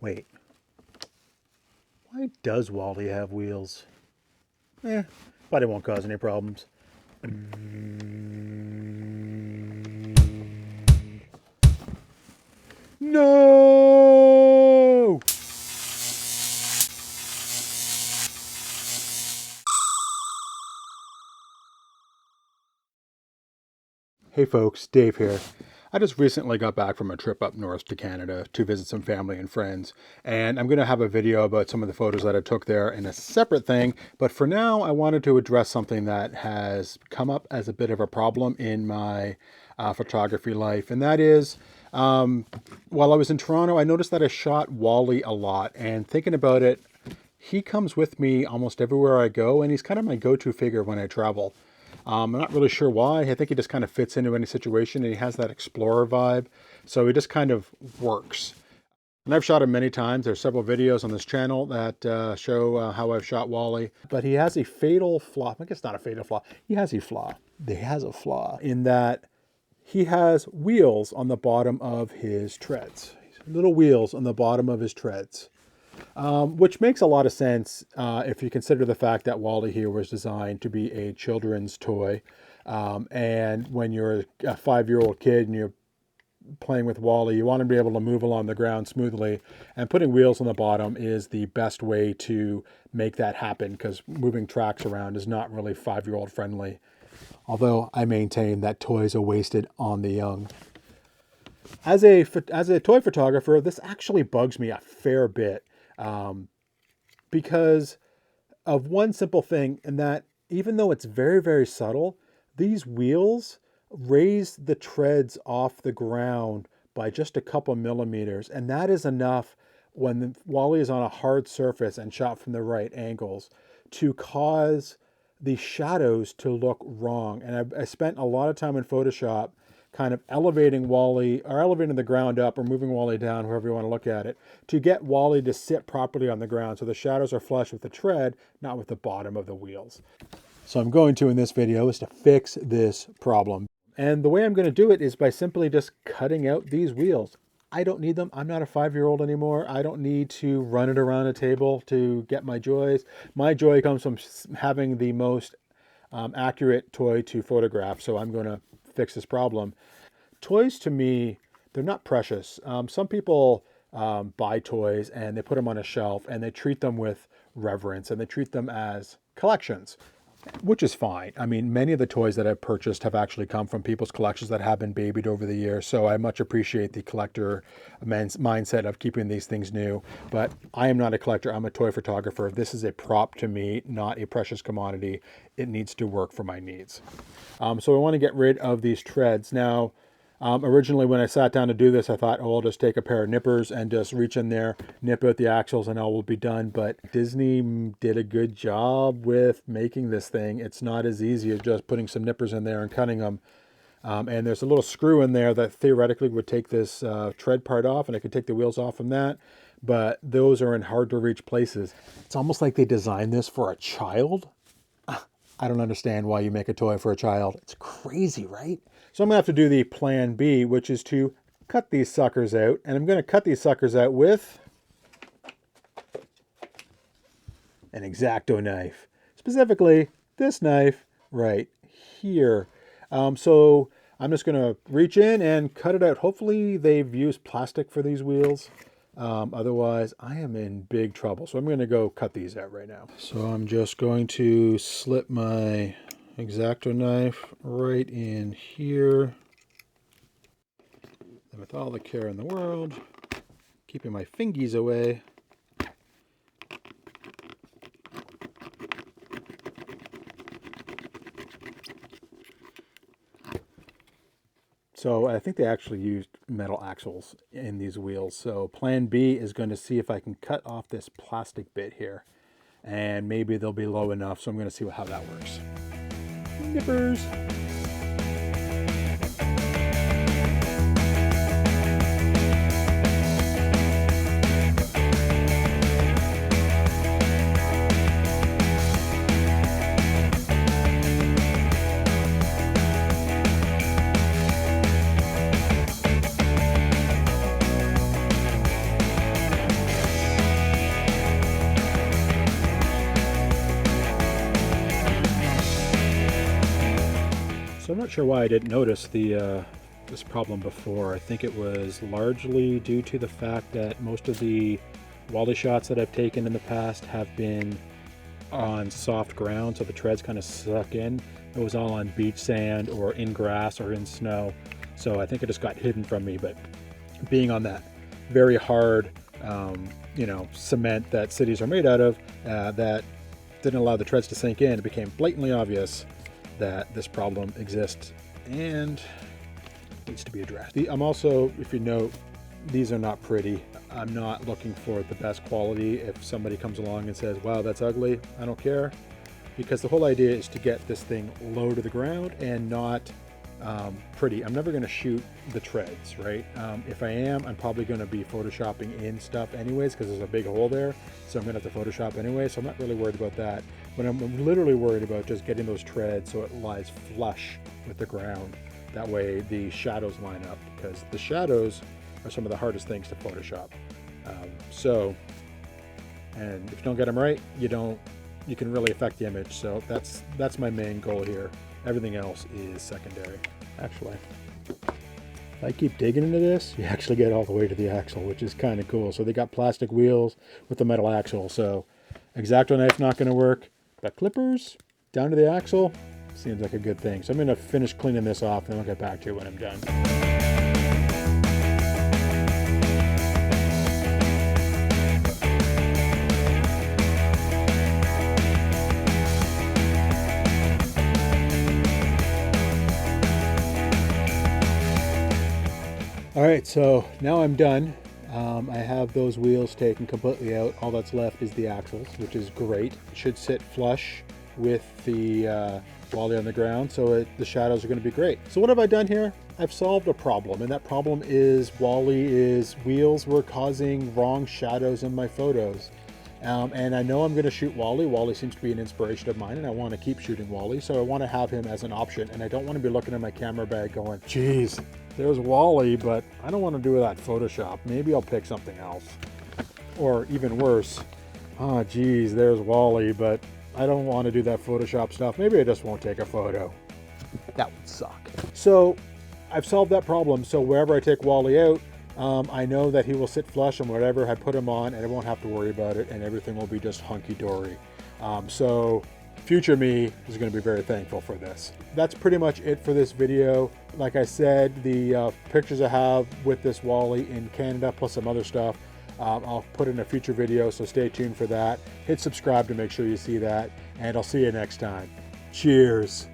Wait, why does Wally have wheels? But it won't cause any problems. No! Hey folks, Dave here. I just recently got back from a trip up north to Canada to visit some family and friends, and I'm going to have a video about some of the photos that I took there in a separate thing, but for now I wanted to address something that has come up as a bit of a problem in my photography life, and that is while I was in Toronto, I noticed that I shot Wally a lot, and thinking about it, he comes with me almost everywhere I go, and he's kind of my go-to figure when I travel. I'm not really sure why. I think he just kind of fits into any situation, and he has that explorer vibe. So he just kind of works. And I've shot him many times. There's several videos on this channel that show how I've shot Wally. But he has a fatal flaw. I guess not a fatal flaw. He has a flaw. He has a flaw in that he has wheels on the bottom of his treads. Little wheels on the bottom of his treads. Which makes a lot of sense if you consider the fact that Wally here was designed to be a children's toy. And when you're a 5-year-old kid and you're playing with Wally, you want to be able to move along the ground smoothly. And putting wheels on the bottom is the best way to make that happen, because moving tracks around is not really 5-year-old friendly. Although I maintain that toys are wasted on the young. As a toy photographer, this actually bugs me a fair bit. Because of one simple thing, and that even though it's very, very subtle, these wheels raise the treads off the ground by just a couple millimeters. And that is enough when Wally is on a hard surface and shot from the right angles to cause the shadows to look wrong. And I spent a lot of time in Photoshop kind of elevating Wally, or elevating the ground up, or moving Wally down, however you want to look at it, to get Wally to sit properly on the ground so the shadows are flush with the tread, not with the bottom of the wheels. So I'm going to, in this video, is to fix this problem. And the way I'm going to do it is by simply just cutting out these wheels. I don't need them. I'm not a 5-year-old anymore. I don't need to run it around a table to get my joys. My joy comes from having the most accurate toy to photograph, so I'm going to fix this problem. Toys, to me, they're not precious. Some people buy toys and they put them on a shelf and they treat them with reverence and they treat them as collections, which is fine. I mean, many of the toys that I've purchased have actually come from people's collections that have been babied over the years. So I much appreciate the collector mindset of keeping these things new. But I am not a collector. I'm a toy photographer. This is a prop to me, not a precious commodity. It needs to work for my needs. So I want to get rid of these treads. Now, originally when I sat down to do this, I thought, oh, I'll just take a pair of nippers and just reach in there, nip out the axles, and all will be done. But Disney did a good job with making this thing. It's not as easy as just putting some nippers in there and cutting them. And there's a little screw in there that theoretically would take this tread part off, and I could take the wheels off from that. But those are in hard to reach places. It's almost like they designed this for a child. I don't understand why you make a toy for a child. It's crazy, right? So I'm gonna have to do the plan B, which is to cut these suckers out. And I'm gonna cut these suckers out with an X-Acto knife. Specifically, this knife right here. So I'm just gonna reach in and cut it out. Hopefully they've used plastic for these wheels. Otherwise, I am in big trouble. So I'm going to go cut these out right now. So I'm just going to slip my X-Acto knife right in here. And with all the care in the world, keeping my fingies away. So I think they actually used metal axles in these wheels. So plan B is going to see if I can cut off this plastic bit here. And maybe they'll be low enough, so I'm going to see how that works. Nippers! not sure why I didn't notice this problem before. I think it was largely due to the fact that most of the Wally shots that I've taken in the past have been on soft ground, so the treads kind of suck in. It was all on beach sand or in grass or in snow, so I think it just got hidden from me. But being on that very hard, cement that cities are made out of, that didn't allow the treads to sink in, it became blatantly obvious that this problem exists and needs to be addressed. I'm also, if you note, these are not pretty. I'm not looking for the best quality. If somebody comes along and says, wow, that's ugly, I don't care, because the whole idea is to get this thing low to the ground and not pretty. I'm never going to shoot the treads, right? If I am, I'm probably going to be photoshopping in stuff anyways, because there's a big hole there, so I'm going to have to Photoshop anyway, so I'm not really worried about that. But I'm literally worried about just getting those treads so it lies flush with the ground. That way the shadows line up, because the shadows are some of the hardest things to Photoshop. And if you don't get them right, you can really affect the image. So that's my main goal here. Everything else is secondary. Actually, if I keep digging into this, you actually get all the way to the axle, which is kind of cool. So they got plastic wheels with the metal axle. So X-Acto knife not going to work, but clippers down to the axle seems like a good thing. So I'm going to finish cleaning this off and I'll get back to it when I'm done. All right, so now I'm done. I have those wheels taken completely out. All that's left is the axles, which is great. It should sit flush with the Wally on the ground, so the shadows are going to be great. So what have I done here? I've solved a problem, and that problem is wheels were causing wrong shadows in my photos. And I know I'm going to shoot Wally. Wally seems to be an inspiration of mine, and I want to keep shooting Wally, so I want to have him as an option. And I don't want to be looking at my camera bag going, geez, there's Wally, but I don't want to do that Photoshop. Maybe I'll pick something else. Or even worse, oh geez, there's Wally, but I don't want to do that Photoshop stuff. Maybe I just won't take a photo. That would suck. So I've solved that problem. So wherever I take Wally out, I know that he will sit flush on whatever I put him on, and I won't have to worry about it, and everything will be just hunky-dory. So future me is going to be very thankful for this. That's pretty much it for this video. Like I said, the pictures I have with this Wally in Canada, plus some other stuff, I'll put in a future video, so stay tuned for that. Hit subscribe to make sure you see that, and I'll see you next time. Cheers.